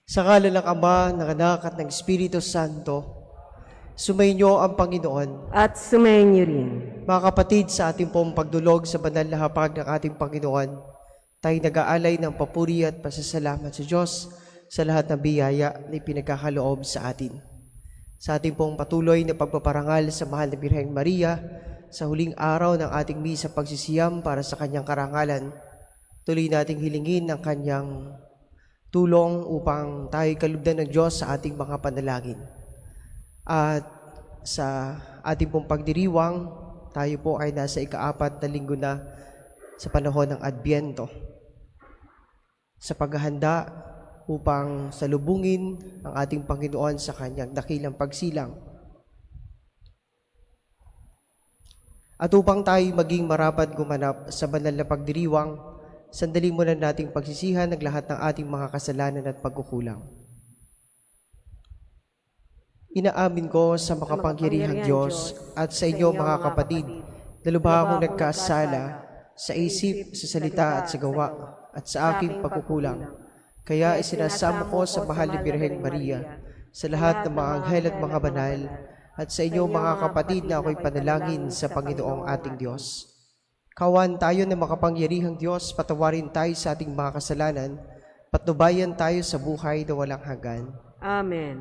Sa ngalan ng Ama, ng Anak at ng Espiritu Santo, sumainyo ang Panginoon. At sumayin niyo rin. Mga kapatid, sa ating pong pagdulog sa banal na hapag ng ating Panginoon, tayo nag-aalay ng papuri at pasasalamat sa Diyos sa lahat ng biyaya na ipinagkakaloob sa atin. Sa ating pong patuloy na pagpaparangal sa mahal na Birheng Maria, sa huling araw ng ating misa pagsisiyam para sa kanyang karangalan, tuloy nating hilingin ang kanyang tulong upang tayo kalugdan ng Diyos sa ating mga panalangin. At sa ating pong pagdiriwang, tayo po ay nasa ika-4 na linggo na sa panahon ng Adbyento. Sa paghahanda upang salubungin ang ating Panginoon sa kanyang dakilang pagsilang. At upang tayo maging marapat gumanap sa banal na pagdiriwang, sandali muna nating pagsisihan ng lahat ng ating mga kasalanan at pagkukulang. Inaamin ko sa makapangyarihang Diyos at sa inyo mga kapatid, na lubha akong nagkasala sa isip, sa salita at sa gawa at sa aking pagkukulang. Kaya isinasamo ko sa mahal ni Birheng Maria, sa lahat ng mga anghel at mga banal, at sa inyo mga kapatid na ako'y panalangin sa Panginoong ating Diyos. Kawan tayo ng makapangyarihang Diyos, patawarin tayo sa ating mga kasalanan, patnubayan tayo sa buhay na walang hanggan. Amen.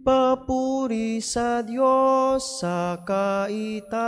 Papuri sa Diyos sa kaitaasan.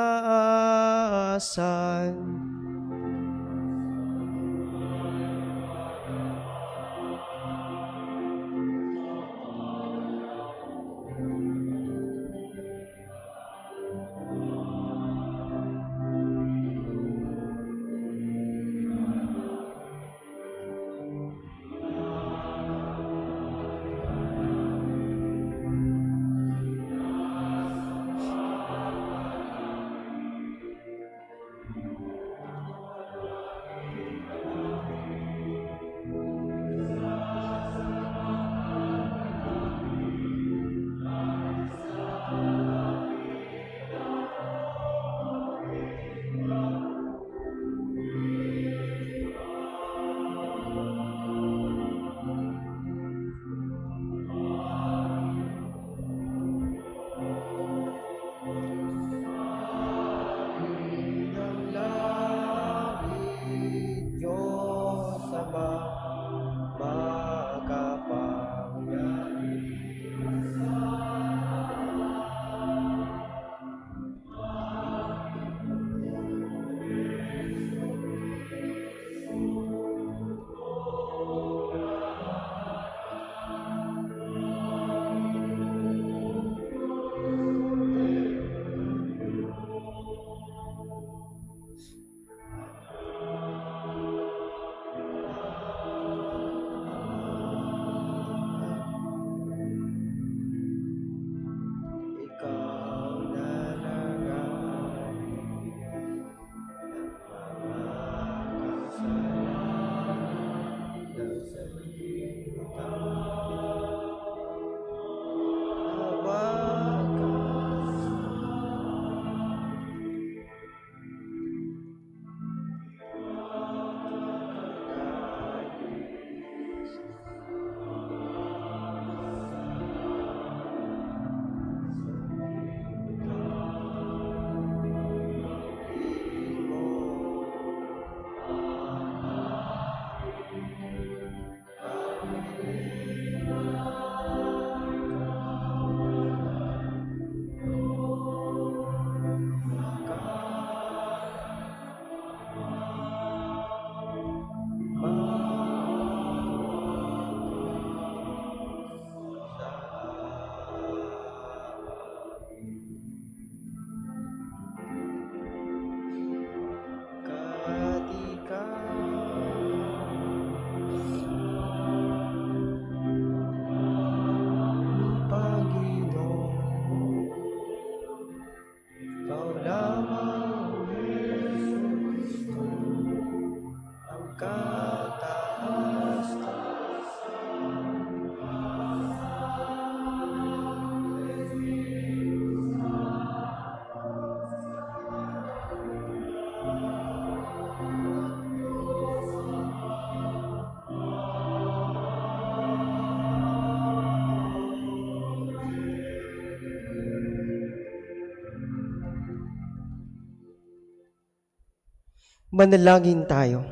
Manalangin tayo.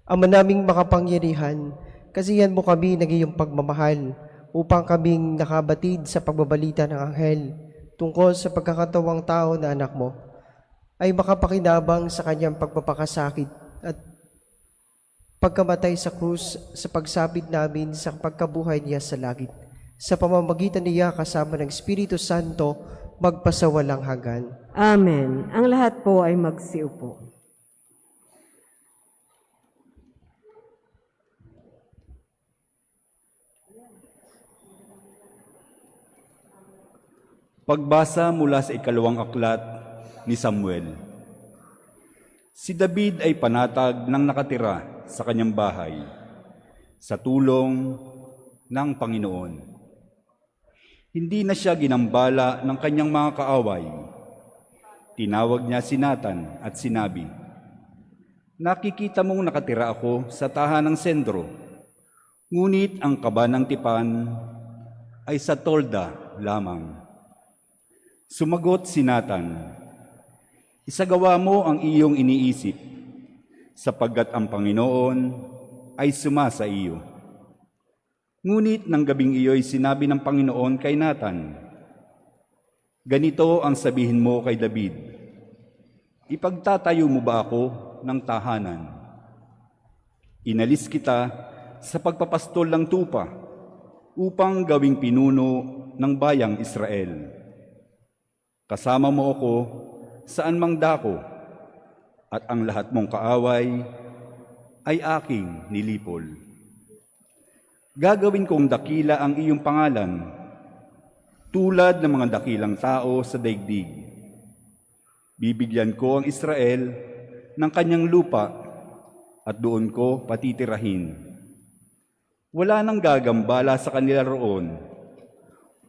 Ama naming makapangyarihan, kasihan mo kami ng iyong pagmamahal upang kaming nakabatid sa pagbabalita ng anghel tungkol sa pagkakatawang tao na anak mo ay makapakinabang sa kanyang pagpapakasakit at pagkamatay sa krus sa pagsapit namin sa pagkabuhay niya sa langit. Sa pamamagitan niya kasama ng Espiritu Santo, magpasawalang hanggan. Amen. Ang lahat po ay magsiupo. Pagbasa mula sa ikalawang aklat ni Samuel. Si David ay panatag ng nakatira sa kanyang bahay sa tulong ng Panginoon. Hindi na siya ginambala ng kanyang mga kaaway. Tinawag niya si Nathan at sinabi, "Nakikita mong nakatira ako sa tahanang sendro, ngunit ang kaba ng tipan ay sa tolda lamang." Sumagot si Nathan, "Isagawa mo ang iyong iniisip, sapagkat ang Panginoon ay sumasa iyo." Ngunit ng gabing iyo'y sinabi ng Panginoon kay Nathan, "Ganito ang sabihin mo kay David, ipagtatayo mo ba ako ng tahanan? Inalis kita sa pagpapastol ng tupa upang gawing pinuno ng bayang Israel. Kasama mo ako saan mang dako, at ang lahat mong kaaway ay aking nilipol. Gagawin kong dakila ang iyong pangalan, tulad ng mga dakilang tao sa daigdig. Bibigyan ko ang Israel ng kanyang lupa at doon ko patitirahin. Wala nang gagambala sa kanila roon,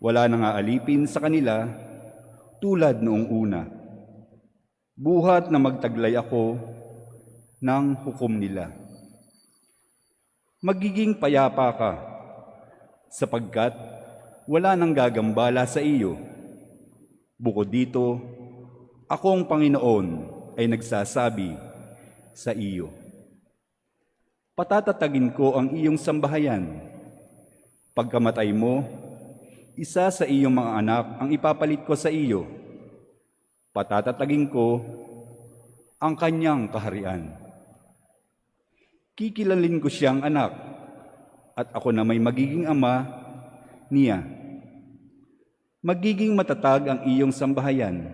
wala nang aalipin sa kanila tulad noong una. Buhat na magtaglay ako ng hukom nila. Magiging payapa ka, sapagkat wala nang gagambala sa iyo. Bukod dito, akong Panginoon ay nagsasabi sa iyo, patatatagin ko ang iyong sambahayan. Pagkamatay mo, isa sa iyong mga anak ang ipapalit ko sa iyo. Patatatagin ko ang kanyang kaharian. Kikilalin ko siyang anak, at ako na may magiging ama niya. Magiging matatag ang iyong sambahayan.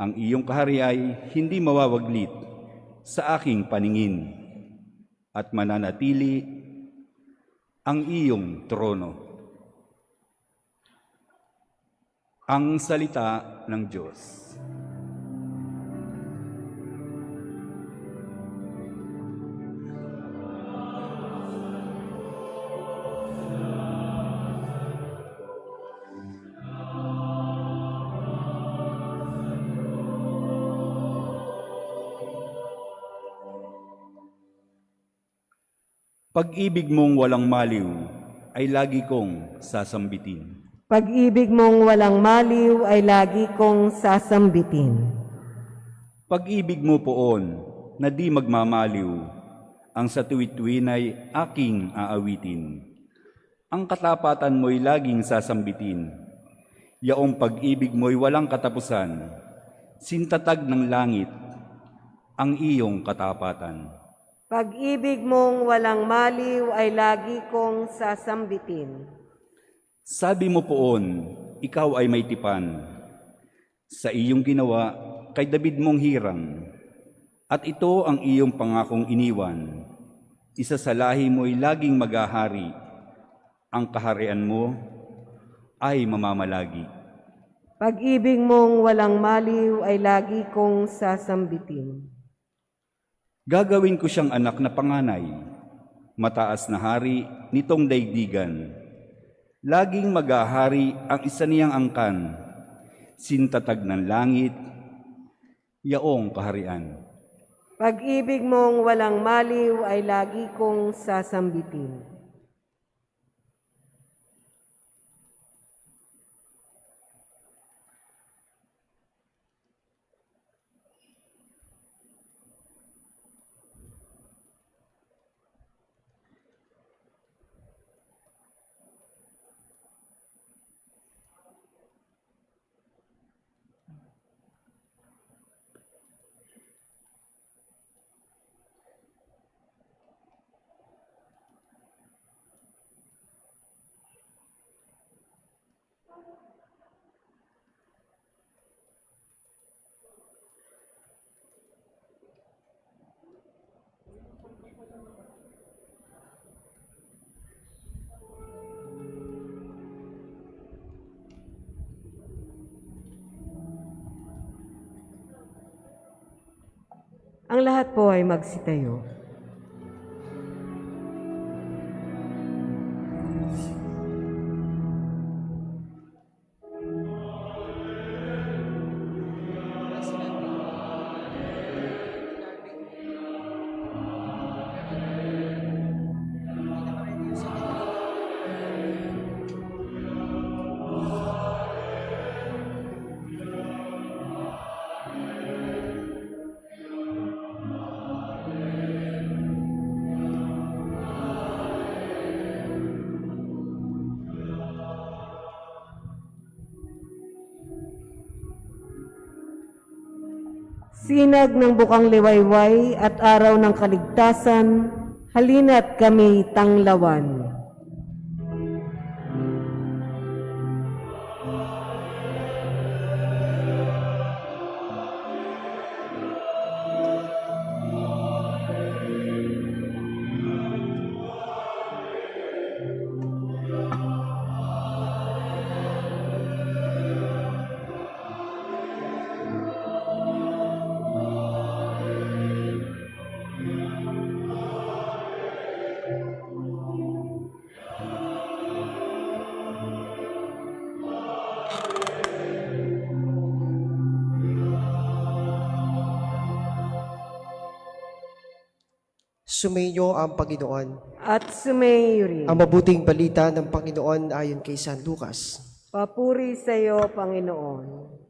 Ang iyong kaharian ay hindi mawawaglit sa aking paningin, at mananatili ang iyong trono." Ang salita ng Diyos. Pag-ibig mong walang maliw ay lagi kong sasambitin. Pag-ibig mong walang maliw ay lagi kong sasambitin. Pag-ibig mo poon na di magmamaliw, ang sa tuwid-tuwin ay aking aawitin. Ang katapatan mo'y laging sasambitin. Yaong pag-ibig mo'y walang katapusan, sintatag ng langit ang iyong katapatan. Pag-ibig mong walang maliw ay lagi kong sasambitin. Sabi mo poon, ikaw ay may tipan. Sa iyong ginawa, kay David mong hirang. At ito ang iyong pangakong iniwan. Isa sa lahi mo'y laging maghahari. Ang kaharian mo ay mamamalagi. Pag-ibig mong walang maliw ay lagi kong sasambitin. Gagawin ko siyang anak na panganay, mataas na hari nitong daigdigan. Laging maghahari ang isa niyang angkan, sintatag ng langit, yaong kaharian. Pag-ibig mong walang maliw ay lagi kong sasambitin. Ang lahat po ay magsitayo. Sinag ng bukang liwayway at araw ng kaligtasan, halina't kami tanglawan. Sumainyo ang Panginoon. At sumayo rin. Ang mabuting balita ng Panginoon ayon kay San Lucas. Papuri sa iyo, Panginoon.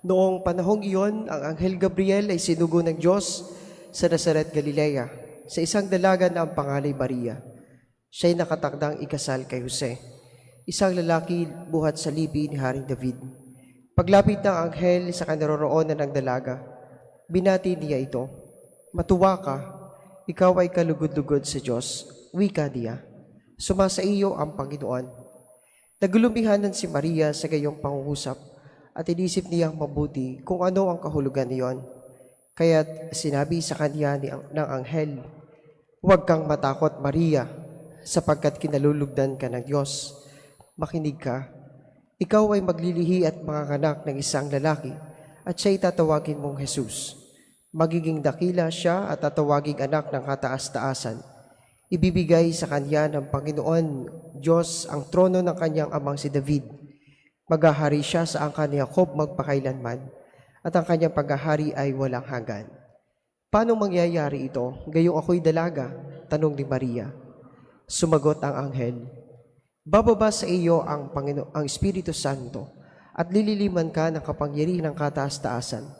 Noong panahong iyon, ang Anghel Gabriel ay sinugo ng Diyos sa Nazaret, Galilea, sa isang dalaga na ang pangalay Maria. Siya'y nakatakdang ikasal kay Jose, isang lalaki buhat sa lipi ni Haring David. Paglapit ng anghel sa kanaroroonan ng dalaga, binati niya ito, "Matuwa ka, ikaw ay kalugod-lugod sa Diyos," wika niya. "Sumasa iyo ang Panginoon." Nagulumihanan si Maria sa gayong pangungusap at inisip niyang mabuti kung ano ang kahulugan niyon. Kaya't sinabi sa kanya ng anghel, "Huwag kang matakot, Maria, sapagkat kinalulugdan ka ng Diyos. Makinig ka, ikaw ay maglilihi at manganganak ng isang lalaki, at siya'y tatawagin mong Jesus. Magiging dakila siya at tatawaging anak ng kataas-taasan. Ibibigay sa kanya ng Panginoon Diyos ang trono ng kanyang amang si David. Maghahari siya sa angkan ni Jacob magpakailanman, at ang kanyang paghahari ay walang hanggan." "Paano mangyayari ito? Gayong ako'y dalaga?" tanong ni Maria. Sumagot ang anghel, "Bababa sa iyo ang Espiritu Santo, at lililiman ka ng kapangyarihan ng kataas-taasan.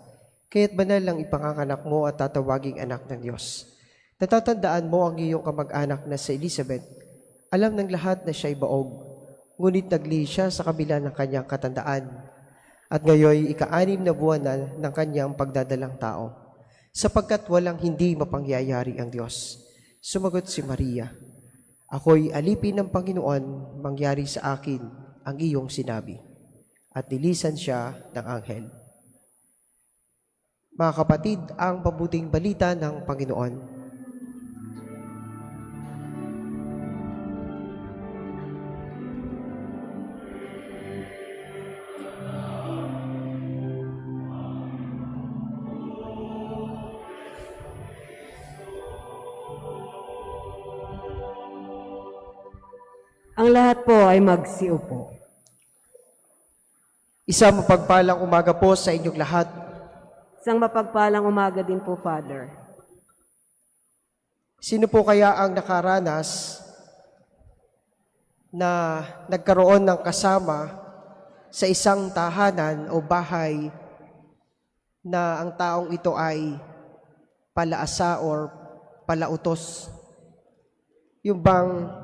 Kaya't banal lang ipanganganak mo at tatawaging anak ng Diyos. Natatandaan mo ang iyong kamag-anak na si Elizabeth. Alam ng lahat na siya'y baog, ngunit naglihi siya sa kabila ng kanyang katandaan. At ngayon, ika-6 na buwan na ng kanyang pagdadalang tao, sapagkat walang hindi mapangyayari ang Diyos." Sumagot si Maria, "Ako'y alipin ng Panginoon, mangyari sa akin ang iyong sinabi." At nilisan siya ng anghel. Mga kapatid, ang mabuting balita ng Panginoon. Ang lahat po ay magsiupo. Isang mapagpalang umaga po sa inyong lahat. Isang mapagpalang umaga din po, Father. Sino po kaya ang nakaranas na nagkaroon ng kasama sa isang tahanan o bahay na ang taong ito ay palaasa or palautos? Yung bang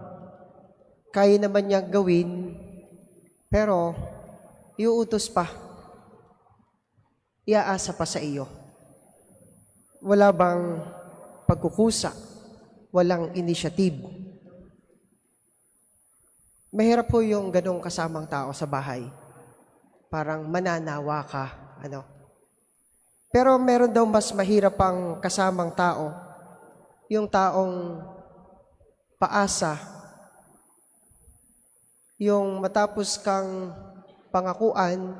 kaya naman niyang gawin, pero iuutos pa, iaasa pa sa iyo. Wala bang pagkukusa? Walang initiative? Mahirap po yung ganong kasamang tao sa bahay. parang mananawa ka, ano. Pero meron daw mas mahirap pang kasamang tao, yung taong paasa, yung matapos kang pangakuan,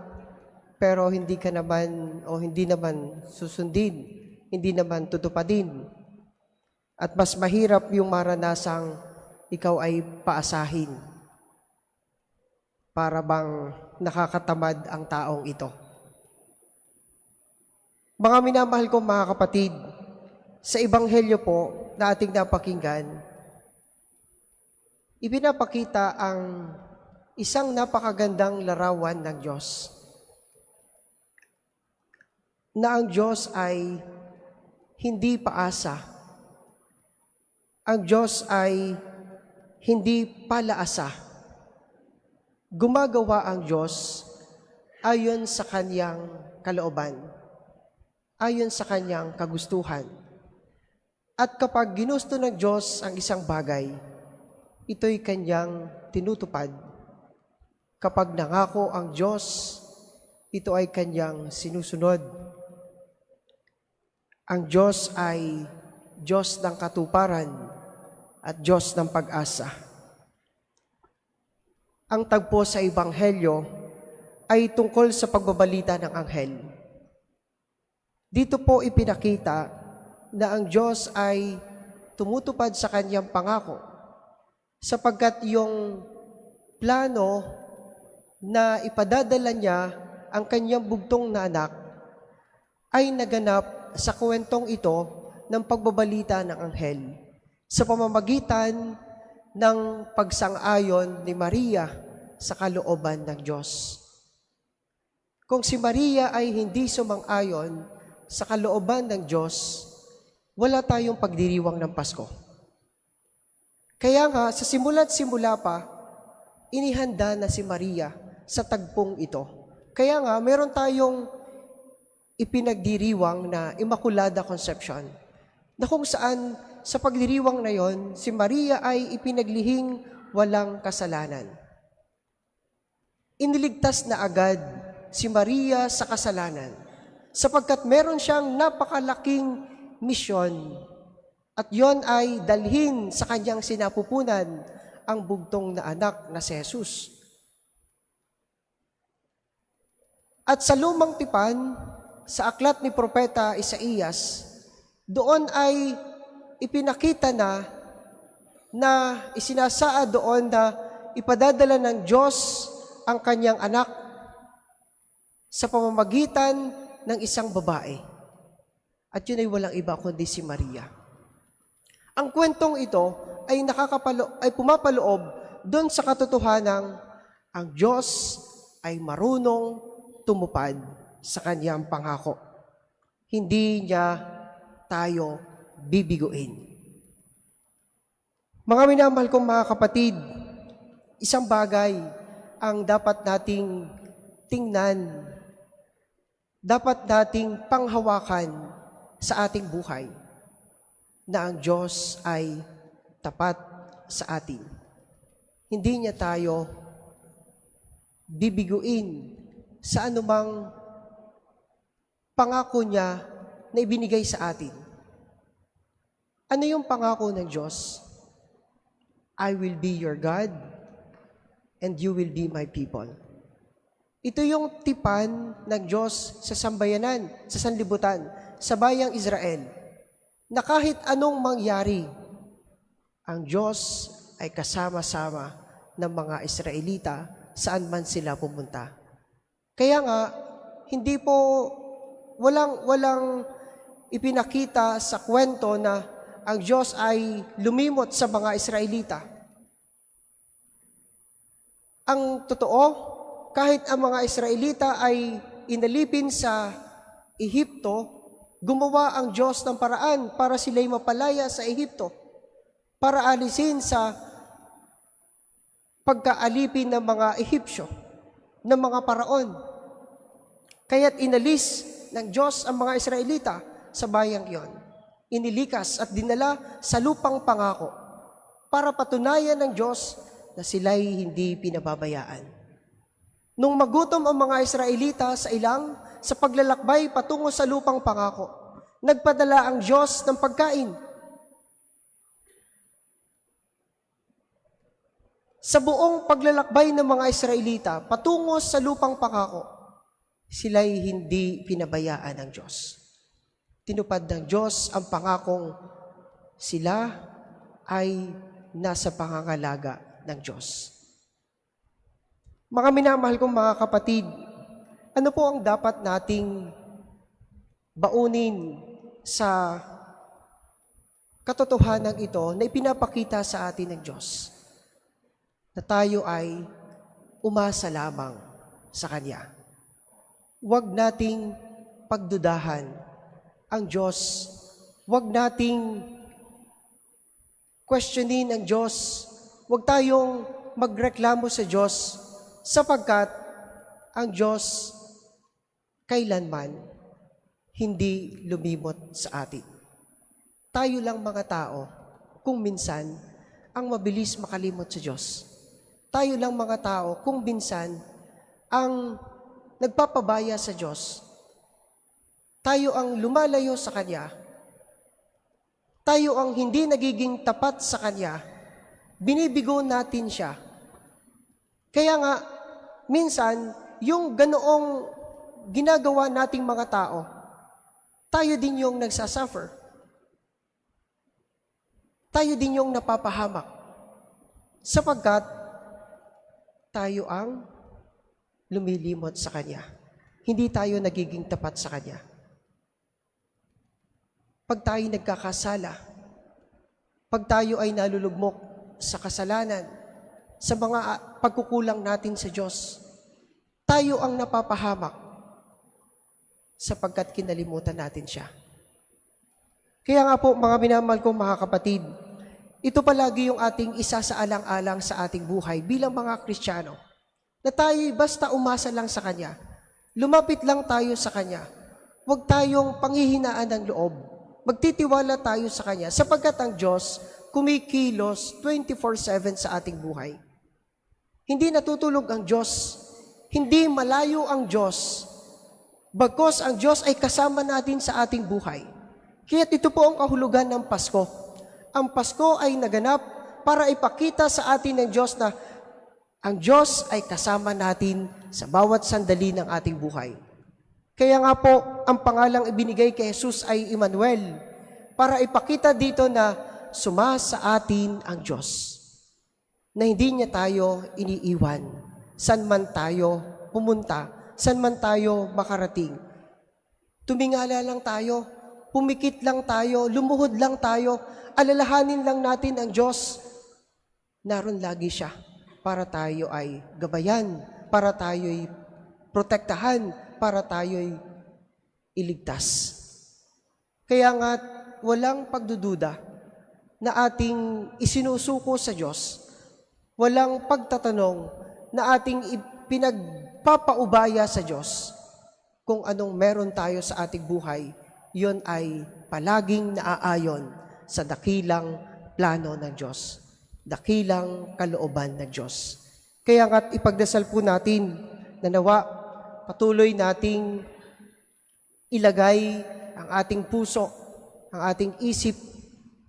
pero hindi ka naman o hindi naman susundin, hindi naman tutupadin. At mas mahirap yung maranasang ikaw ay paasahin. Para bang nakakatamad ang taong ito. Mga minamahal kong mga kapatid, sa Ebanghelyo po na ating napakinggan, ipinapakita ang isang napakagandang larawan ng Diyos. Na ang Diyos ay hindi paasa. Ang Diyos ay hindi palaasa. Gumagawa ang Diyos ayon sa Kanyang kalooban, ayon sa Kanyang kagustuhan. At kapag ginusto ng Diyos ang isang bagay, ito'y Kanyang tinutupad. Kapag nangako ang Diyos, ito ay Kanyang sinusunod. Ang Diyos ay Diyos ng katuparan at Diyos ng pag-asa. Ang tagpo sa Ebanghelyo ay tungkol sa pagbabalita ng anghel. Dito po ipinakita na ang Diyos ay tumutupad sa Kanyang pangako sapagkat yung plano na ipadadala niya ang Kanyang bugtong na anak ay naganap sa kwentong ito ng pagbabalita ng anghel sa pamamagitan ng pagsang-ayon ni Maria sa kalooban ng Diyos. Kung si Maria ay hindi sumang-ayon sa kalooban ng Diyos, wala tayong pagdiriwang ng Pasko. Kaya nga, sa simula't simula pa, inihanda na si Maria sa tagpong ito. Kaya nga, meron tayong ipinagdiriwang na Immaculada Conception, na kung saan sa pagdiriwang na yon, si Maria ay ipinaglihing walang kasalanan. Iniligtas na agad si Maria sa kasalanan, sapagkat meron siyang napakalaking misyon, at yon ay dalhin sa kanyang sinapupunan ang bugtong na anak na si Jesus. At sa lumang tipan, sa aklat ni Propeta Isaías, doon ay ipinakita na isinasaad doon na ipadadala ng Diyos ang kanyang anak sa pamamagitan ng isang babae. At yun ay walang iba kundi si Maria. Ang kwentong ito ay pumapaloob doon sa katotohanang ang Diyos ay marunong tumupad sa kanyang pangako. Hindi niya tayo bibiguin. Mga minamahal kong mga kapatid, isang bagay ang dapat nating tingnan, dapat nating panghawakan sa ating buhay, na ang Diyos ay tapat sa atin. Hindi niya tayo bibiguin sa anumang pangako niya na ibinigay sa atin. Ano yung pangako ng Diyos? I will be your God and you will be my people. Ito yung tipan ng Diyos sa sambayanan, sa sanlibutan, sa bayang Israel, na kahit anong mangyari, ang Diyos ay kasama-sama ng mga Israelita saan man sila pumunta. Kaya nga, hindi po walang ipinakita sa kwento na ang Diyos ay lumimot sa mga Israelita. Ang totoo, kahit ang mga Israelita ay inalipin sa Ehipto, gumawa ang Diyos ng paraan para sila'y mapalaya sa Ehipto, para alisin sa pagkaalipin ng mga Ehipsyo, ng mga paraon. Kaya't inalis ng Diyos ang mga Israelita sa bayang iyon. Inilikas at dinala sa lupang pangako para patunayan ng Diyos na sila'y hindi pinababayaan. Nung magutom ang mga Israelita sa ilang sa paglalakbay patungo sa lupang pangako, nagpadala ang Diyos ng pagkain. Sa buong paglalakbay ng mga Israelita patungo sa lupang pangako, sila'y hindi pinabayaan ng Diyos. Tinupad ng Diyos ang pangakong sila ay nasa pangangalaga ng Diyos. Mga minamahal kong mga kapatid, ano po ang dapat nating baunin sa katotohanan ito na ipinapakita sa atin ng Diyos? Na tayo ay umasa lamang sa Kanya. Huwag nating pagdudahan ang Diyos. Huwag nating questionin ang Diyos. Huwag tayong magreklamo sa Diyos sapagkat ang Diyos kailanman hindi lumimot sa atin. Tayo lang mga tao kung minsan ang mabilis makalimot sa Diyos. Tayo lang mga tao kung minsan ang nagpapabaya sa Diyos. Tayo ang lumalayo sa Kanya. Tayo ang hindi nagiging tapat sa Kanya. Binibigo natin Siya. Kaya nga, minsan, yung ganoong ginagawa nating mga tao, tayo din yung nagsasuffer. Tayo din yung napapahamak. Sapagkat, tayo ang lumilimot sa Kanya. Hindi tayo nagiging tapat sa Kanya. Pag tayo nagkakasala, pag tayo ay nalulugmok sa kasalanan, sa mga pagkukulang natin sa Diyos, tayo ang napapahamak sapagkat kinalimutan natin Siya. Kaya nga po, mga minamahal kong mga kapatid, ito palagi yung ating isa sa alang-alang sa ating buhay bilang mga Kristiyano, na tayo basta umasa lang sa Kanya, lumapit lang tayo sa Kanya, huwag tayong panghihinaan ng loob, magtitiwala tayo sa Kanya, sapagkat ang Diyos kumikilos 24/7 sa ating buhay. Hindi natutulog ang Diyos, hindi malayo ang Diyos, bagkus ang Diyos ay kasama natin sa ating buhay. Kaya ito po ang kahulugan ng Pasko. Ang Pasko ay naganap para ipakita sa atin ng Diyos na ang Diyos ay kasama natin sa bawat sandali ng ating buhay. Kaya nga po, ang pangalang ibinigay kay Jesus ay Emmanuel, para ipakita dito na sumasa atin ang Diyos, na hindi niya tayo iniiwan, san man tayo pumunta, san man tayo makarating. Tumingala lang tayo, pumikit lang tayo, lumuhod lang tayo, alalahanin lang natin ang Diyos. Naroon lagi Siya para tayo ay gabayan, para tayo ay protektahan, para tayo ay iligtas. Kaya nga, walang pagdududa na ating isinusuko sa Diyos, walang pagtatanong na ating pinagpapaubaya sa Diyos. Kung anong meron tayo sa ating buhay, yon ay palaging naaayon sa dakilang plano ng Diyos, dakilang kalooban ng Diyos. Kaya nga't ipagdasal po natin na nawa patuloy nating ilagay ang ating puso, ang ating isip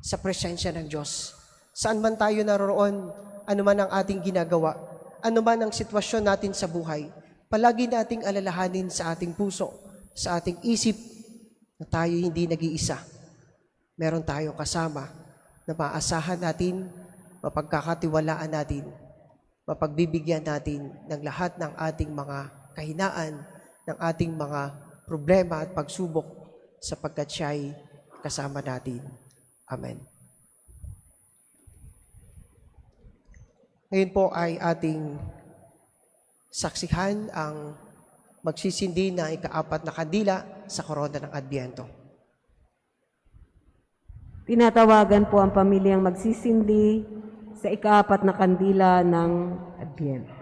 sa presensya ng Diyos. Saan man tayo naroon, ano man ang ating ginagawa, ano man ang sitwasyon natin sa buhay, palagi nating alalahanin sa ating puso, sa ating isip, na tayo hindi nag-iisa. Meron tayong kasama na maasahan natin, mapagkakatiwalaan natin, mapagbibigyan natin ng lahat ng ating mga kahinaan, ng ating mga problema at pagsubok, sapagkat siya'y kasama natin. Amen. Ngayon po ay ating saksihan ang magsisindi na ika-4 na kandila sa korona ng Adbyento. Tinatawagan po ang pamilyang magsisindi sa ika-4 na kandila ng Adbyento.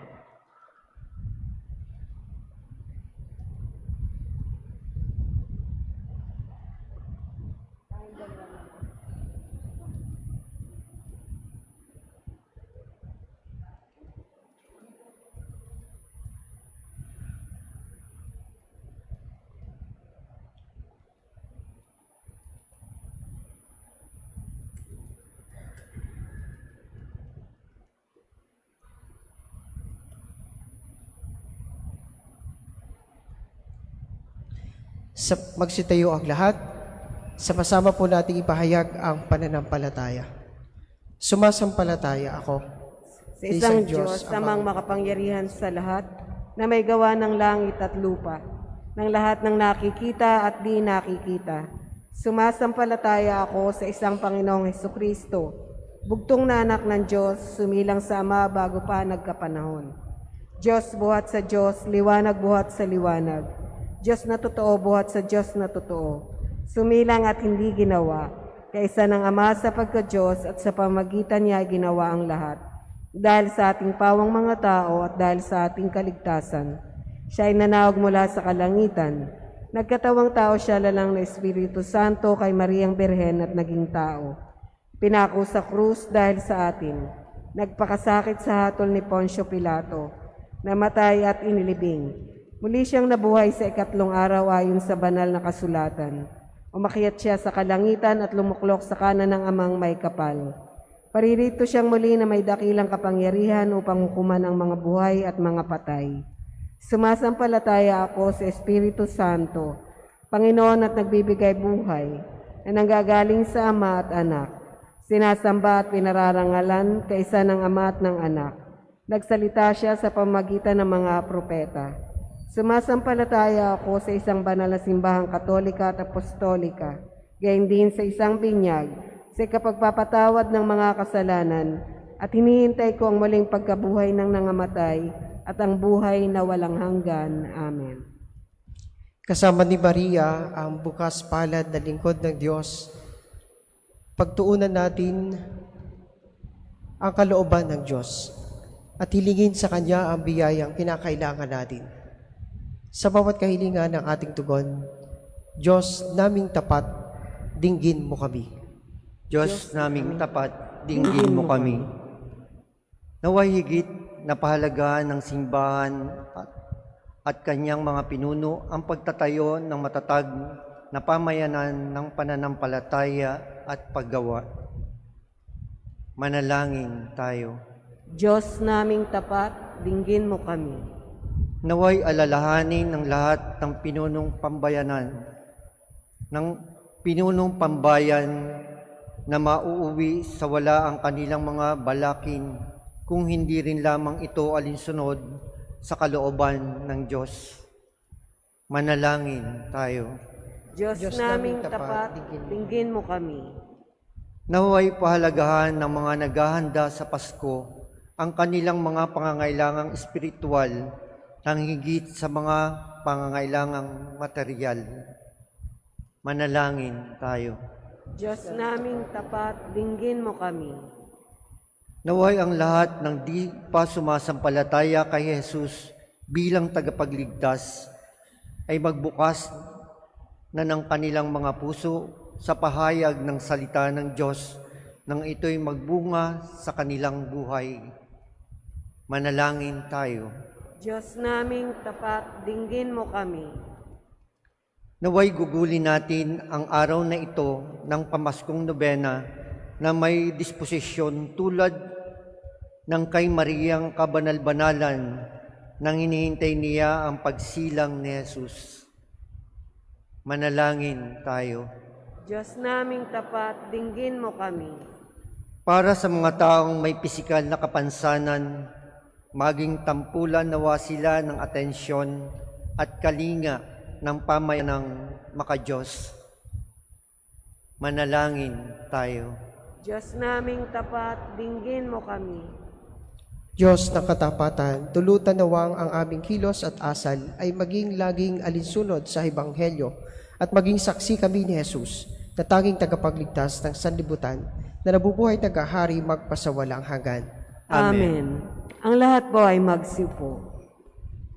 Magsitayo ang lahat. Sama-sama po nating ipahayag ang pananampalataya. Sumasampalataya ako Sa isang Diyos, amang makapangyarihan sa lahat, na may gawa ng langit at lupa, ng lahat ng nakikita at di nakikita. Sumasampalataya ako sa isang Panginoong Hesukristo, bugtong na anak ng Diyos, sumilang sa Ama bago pa nagkapanahon. Diyos buhat sa Diyos, liwanag buhat sa liwanag. Diyos na totoo buhat sa Diyos na totoo. Sumilang at hindi ginawa, kaisa ng Ama sa pagka-Diyos at sa pamagitan niya ginawa ang lahat. Dahil sa ating pawang mga tao at dahil sa ating kaligtasan, siya ay nanawag mula sa kalangitan. Nagkatawang tao siya lalang na Espiritu Santo kay Mariang Birhen at naging tao. Pinako sa krus dahil sa atin. Nagpakasakit sa hatol ni Poncio Pilato. Namatay at inilibing. Muli siyang nabuhay sa ikatlong araw ayon sa banal na kasulatan. Umakyat siya sa kalangitan at lumuklok sa kanan ng Amang may kapal. Paririto siyang muli na may dakilang kapangyarihan upang hukuman ang mga buhay at mga patay. Sumasampalataya ako sa Espiritu Santo, Panginoon at nagbibigay buhay, na nanggagaling sa Ama at Anak. Sinasamba at pinararangalan kaisa ng Ama at ng Anak. Nagsalita siya sa pamagitan ng mga propeta. Sumasampalataya ako sa isang banal na simbahang katolika at apostolika, gayon din sa isang binyag, sa kapagpapatawad ng mga kasalanan, at hinihintay ko ang muling pagkabuhay ng nangamatay at ang buhay na walang hanggan. Amen. Kasama ni Maria, ang bukas palad na lingkod ng Diyos, pagtuunan natin ang kalooban ng Diyos at hilingin sa Kanya ang biyayang kinakailangan natin. Sa bawat kahilingan ng ating tugon, Diyos naming tapat, dinggin mo kami. Diyos naming tapat, dinggin mo kami. Naway higit na pahalagahan ng simbahan at kanyang mga pinuno ang pagtatayo ng matatag na pamayanan ng pananampalataya at paggawa. Manalangin tayo. Diyos naming tapat, dinggin mo kami. Naway alalahanin ng lahat ng pinunong pambayan na mauuwi sa wala ang kanilang mga balakin kung hindi rin lamang ito alinsunod sa kalooban ng Diyos. Manalangin tayo. Diyos naming tapat, dinggin mo kami. Naway pahalagahan ng mga naghahanda sa Pasko ang kanilang mga pangangailangang espiritual nang higit sa mga pangangailangang material. Manalangin tayo. Diyos naming tapat, dinggin mo kami. Naway ang lahat ng di pa sumasampalataya kay Jesus bilang tagapagligtas ay magbukas na ng kanilang mga puso sa pahayag ng salita ng Diyos nang ito'y magbunga sa kanilang buhay. Manalangin tayo. Diyos naming tapat, dinggin mo kami. Naway gugulin natin ang araw na ito ng pamaskong nobena na may disposisyon tulad ng kay Mariang kabanal-banalan nang hinihintay niya ang pagsilang ni Jesus. Manalangin tayo. Diyos naming tapat, dinggin mo kami. Para sa mga taong may pisikal na kapansanan, maging tampulan nawa sila ng atensyon at kalinga ng pamayanang makadiyos. Manalangin tayo. Diyos naming tapat, dinggin mo kami. Diyos ng katapatan, tulutan nawang ang aming kilos at asal ay maging laging alinsunod sa Ebanghelyo at maging saksi kami ni Jesus na tanging tagapagligtas ng sanlibutan na nabubuhay tagahari magpasawalang hanggan. Amen. Ang lahat po ay magsiupo.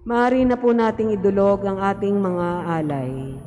Maaari na po nating idulog ang ating mga alay.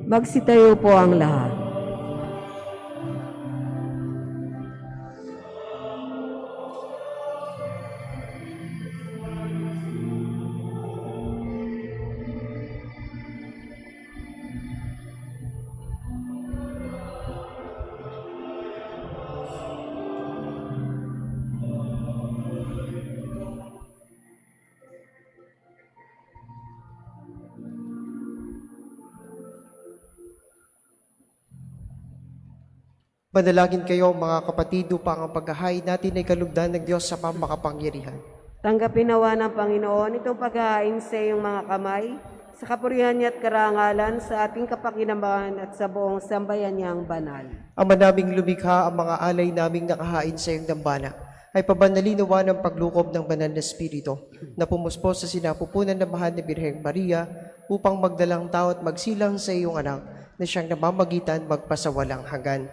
Magsitayo po ang lahat. Manalangin kayo mga kapatid upang ang paghahain natin ay kalugdan ng Diyos sa makapangyarihan. Tanggapin nawa ng Panginoon itong paghahain sa iyong mga kamay, sa kapurihan niya at karangalan, sa ating kapakinambahan at sa buong sambayan niyang banal. Ama naming lumikha, ang mga alay naming nakahain sa iyong dambana ay pabanalinawa ng paglukob ng banal na Espiritu na pumuspos sa sinapupunan ng mahal na Birheng Maria upang magdalang tao at magsilang sa iyong anak na siyang namamagitan magpasawalang hanggan.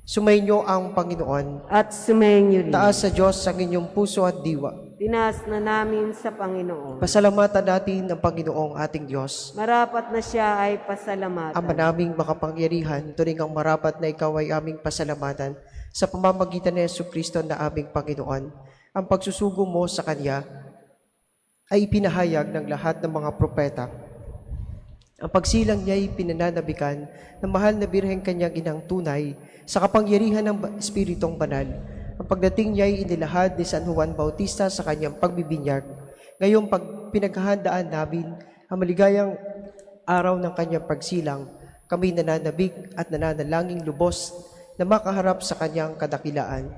Sumainyo ang Panginoon. At sumayin rin. Taas sa Diyos ang inyong puso at diwa. Tinaas na namin sa Panginoon. Pasalamatan natin ang Panginoong ating Diyos. Marapat na siya ay pasalamatan. Ama naming makapangyarihan, turing ang marapat na ikaw ay aming pasalamatan sa pamamagitan ni Jesucristo na aming Panginoon. Ang pagsusugo mo sa Kanya ay ipinahayag ng lahat ng mga propeta. Ang pagsilang niya ay pinananabikan ng mahal na Birheng Kanyang inang tunay sa kapangyarihan ng Espiritong Banal. Ang pagdating niya ay inilahad ni San Juan Bautista sa kanyang pagbibinyag. Ngayong pinaghahandaan namin ang maligayang araw ng kanyang pagsilang, kami nananabik at nananalangin lubos na makaharap sa kanyang kadakilaan.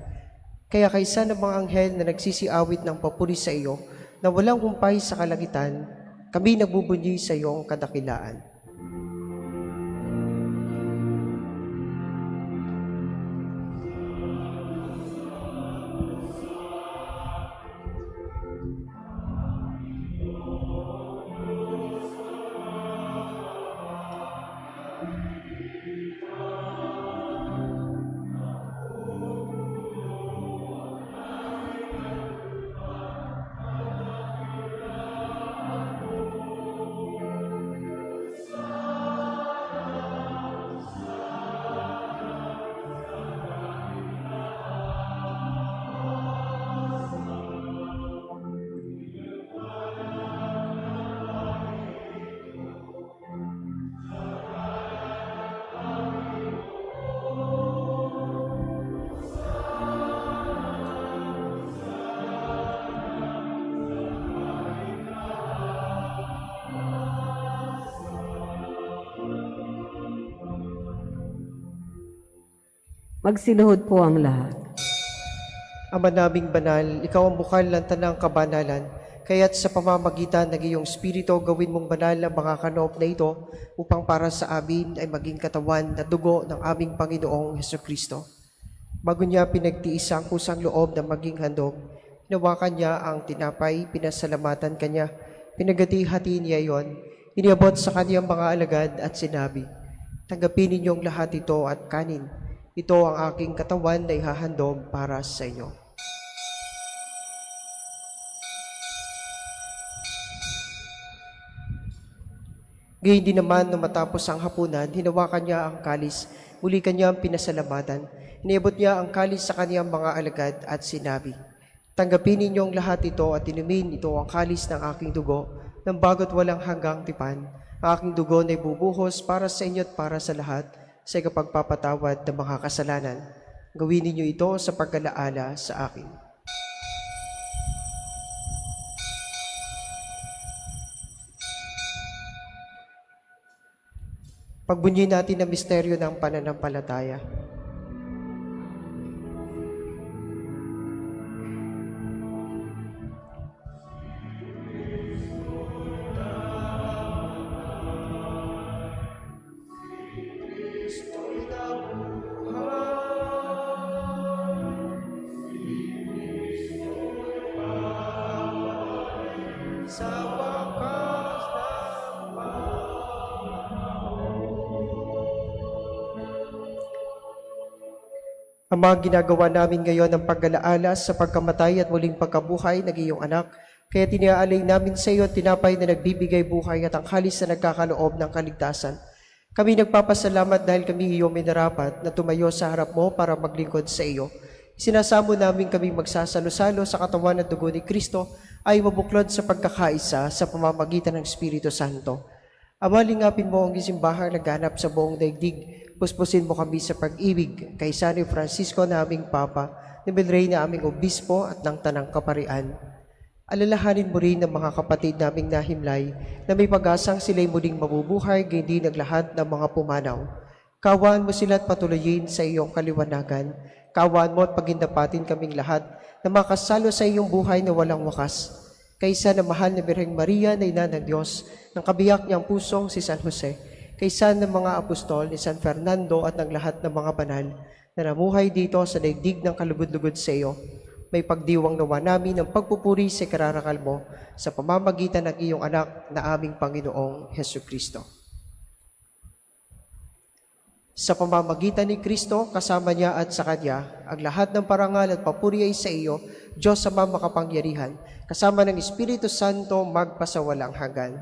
Kaya kaysa ng mga anghel na nagsisiawit ng papuri sa iyo na walang humpay sa kalangitan, kami nagbubunyi sa iyong kadakilaan. Magsiluhod po ang lahat. Ama naming banal, ikaw ang bukal ng tanang kabanalan, kaya't sa pamamagitan ng iyong Espiritu, gawin mong banal ang mga kanoob na ito upang para sa amin ay maging katawan at dugo ng aming Panginoong Hesukristo. Bago niya pinagtiis ang kusang loob na maging handog, hinawakan niya ang tinapay, pinasalamatan kanya, pinagati-hati niya yon, iniabot sa kaniyang mga alagad at sinabi, "Tanggapin ninyong lahat ito at kanin. Ito ang aking katawan na ihahandog para sa inyo." Gayon din naman, nung matapos ang hapunan, hinawakan niya ang kalis, muli kanyang pinasalamatan. Iniabot niya ang kalis sa kaniyang mga alagad at sinabi, "Tanggapin ninyong lahat ito at inumin, ito ang kalis ng aking dugo, ng bago't walang hanggang tipan. Ang aking dugo na ibubuhos para sa inyo at para sa lahat, sa ikapagpapatawad ng mga kasalanan. Gawin ninyo ito sa pagkalaala sa akin." Pagbunyi natin ang misteryo ng pananampalataya. Ang mga ginagawa namin ngayon ng paggalaala sa pagkamatay at muling pagkabuhay ng iyong anak, Kaya tiniaalay namin sa iyo tinapay na nagbibigay buhay at ang kalis na nagkakaloob ng kaligtasan. Kami nagpapasalamat dahil kami iyong minarapat na tumayo sa harap mo para maglingkod sa iyo. Sinasamo namin kami magsasalo-salo sa katawan at dugo ni Kristo ay mabuklod sa pagkakaisa sa pamamagitan ng Espiritu Santo. Ama, lingapin mo ang isimbahang naghanap sa buong daigdig. Puspusin mo kami sa pag-ibig kay San Francisco na aming Papa, ni Belrey na aming Obispo at ng Tanang Kaparian. Alalahanin mo rin ang mga kapatid naming nahimlay na may pag-asang sila'y muling mabubuhay gayon din ang lahat ng mga pumanaw. Kawaan mo sila at patuloyin sa iyong kaliwanagan. Kawaan mo at pagindapatin kaming lahat na makasalo sa iyong buhay na walang wakas. Kaysa na mahal na Birheng Maria na ina ng Diyos, ng kabiyak niyang pusong si San Jose, kaysa ng mga apostol ni San Fernando at ng lahat ng mga banal na namuhay dito sa daigdig ng kalugod-lugod sa iyo, may pagdiwang nawa namin ng pagpupuri sa kararakal mo sa pamamagitan ng iyong anak na aming Panginoong Hesus Kristo. Sa pamamagitan ni Kristo, kasama niya at sa Kanya, ang lahat ng parangal at papuri ay sa iyo, Diyos Ama makapangyarihan, kasama ng Espiritu Santo magpasawalang hanggan.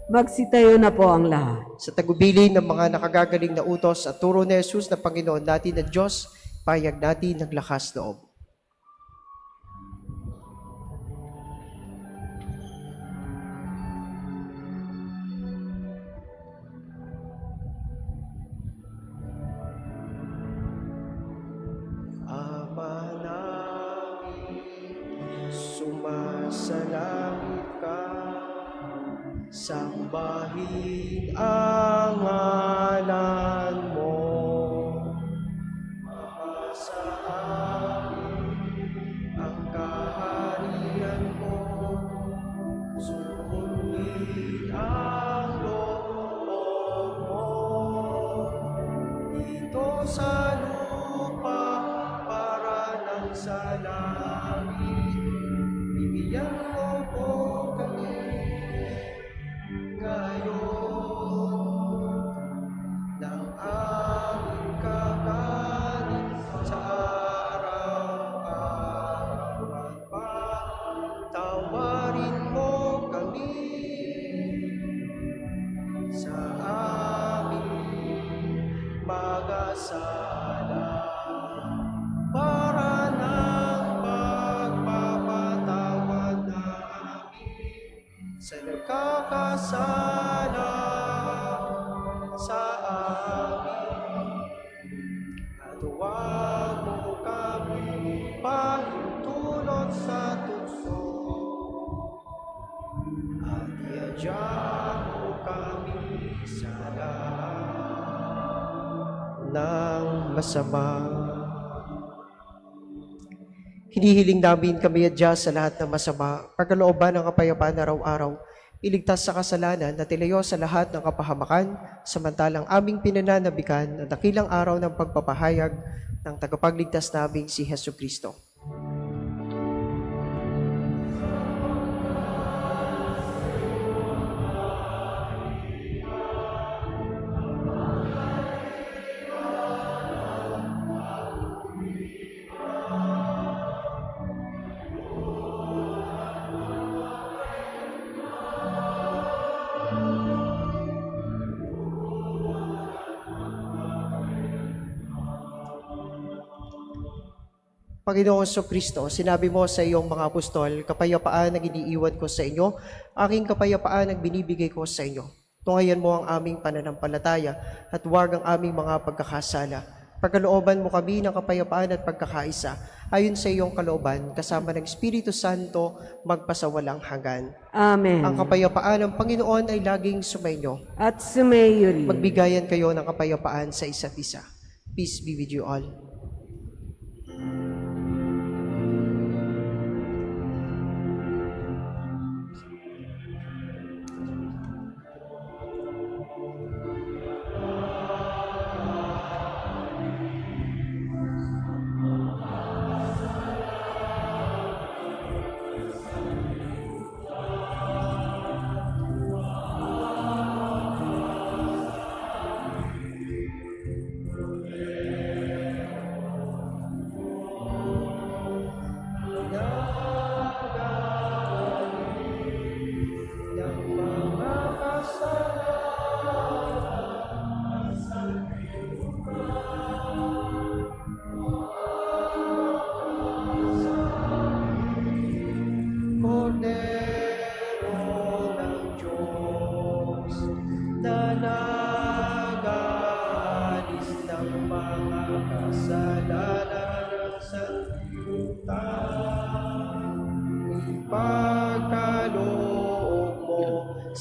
Magsitayo na po ang lahat. Sa tagubilin ng mga nakagagaling na utos at turo ni Jesus na Panginoon natin na Diyos, payag natin ng lakas loob. Ama namin, sumasalangit ka. Sambahin ang ngalan mo, mapasa amin ang kaharian mo, sundin ang loob mo, dito sa lupa para ng sa langit, bigyan mo po kami ngayon ng aming kakanin sa araw-araw at patawarin mo kami sa aming magasala para ng pagpapatawad namin sa nagkakasala sa amin, at huwag mo kami pahintulot sa tukso, at iadya mo kami sa lahat ng masama. Hinihiling namin kami adya sa lahat ng masama, pagkalooban ng kapayapaan araw-araw, iligtas sa kasalanan at ilayo sa lahat ng kapahamakan, samantalang aming pinananabikan ang dakilang araw ng pagpapahayag ng tagapagligtas naming si Hesus Kristo. Panginoong Kristo, sinabi mo sa iyong mga apostol, kapayapaan ang iniiwan ko sa inyo, aking kapayapaan ang binibigay ko sa inyo. Tungayan mo ang aming pananampalataya at huwag ang aming mga pagkakasala. Pagkalooban mo kami ng kapayapaan at pagkakaisa, ayon sa iyong kalooban, kasama ng Espiritu Santo, magpasawalang hanggan. Amen. Ang kapayapaan ng Panginoon ay laging sumainyo. At sumayo rin. Magbigayan kayo ng kapayapaan sa isa't isa. Peace be with you all.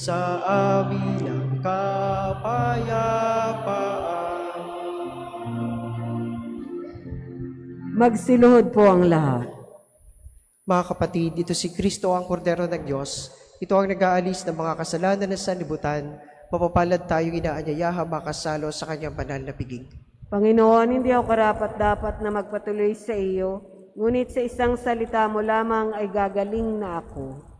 sa amin ang kapayapaan. Magsiluhod po ang lahat. Mga kapatid, ito si Kristo ang kordero ng Diyos. Ito ang nag-aalis ng mga kasalanan ng sanlibutan. Mapapalad tayong inaanyayahan makasalo sa kanyang banal na piging. Panginoon, hindi ako karapat-dapat na magpatuloy sa iyo, ngunit sa isang salita mo lamang ay gagaling na ako.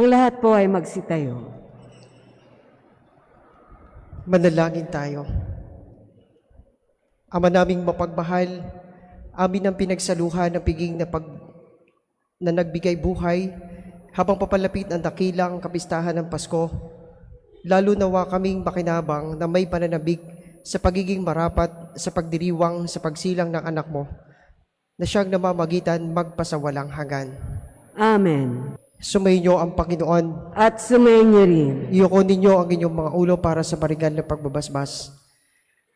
Ang lahat po ay magsitayo. Manalangin tayo. Ama naming mapagmahal, amin ang pinagsaluhan ng piging na nagbigay buhay habang papalapit ang dakilang kapistahan ng Pasko. Lalo nawa kaming makinabang na may pananabik sa pagiging marapat sa pagdiriwang sa pagsilang ng anak mo na siyang namamagitan magpasawalang hanggan. Amen. Sumainyo ang Panginoon. At sumayin niyo rin. Iyoko ninyo ang inyong mga ulo para sa paringal ng pagbabasbas.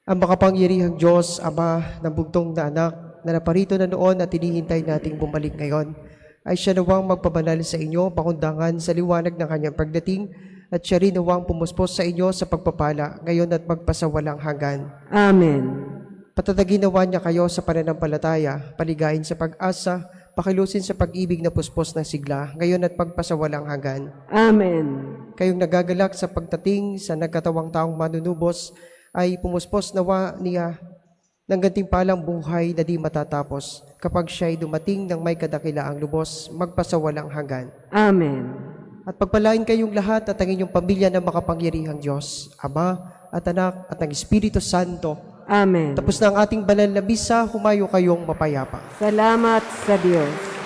Ang makapangyarihang Diyos, Ama ng bugtong na anak, na naparito na noon at hinihintay nating bumalik ngayon, ay siya nawang magpabanal sa inyo, pakundangan sa liwanag ng kanyang pagdating, at siya rin nawang pumuspos sa inyo sa pagpapala, ngayon at magpasawalang hanggan. Amen. Patatagin nawa niya kayo sa pananampalataya, paligayin sa pag-asa, pakilusin sa pag-ibig na puspos ng sigla, ngayon at magpasawalang hanggan. Amen. Kayong nagagalak sa pagdating sa nagkatawang taong manunubos, ay pumuspos nawa niya ng gantimpalang buhay na di matatapos kapag siya'y dumating ng may kadakilaang lubos, magpasawalang hanggan. Amen. At pagpalain kayong lahat at ang inyong pamilya ng makapangyarihang Diyos, Ama at Anak at ng Espiritu Santo. Amen. Tapos na ang ating banal na misa, humayo kayong mapayapa. Salamat sa Diyos.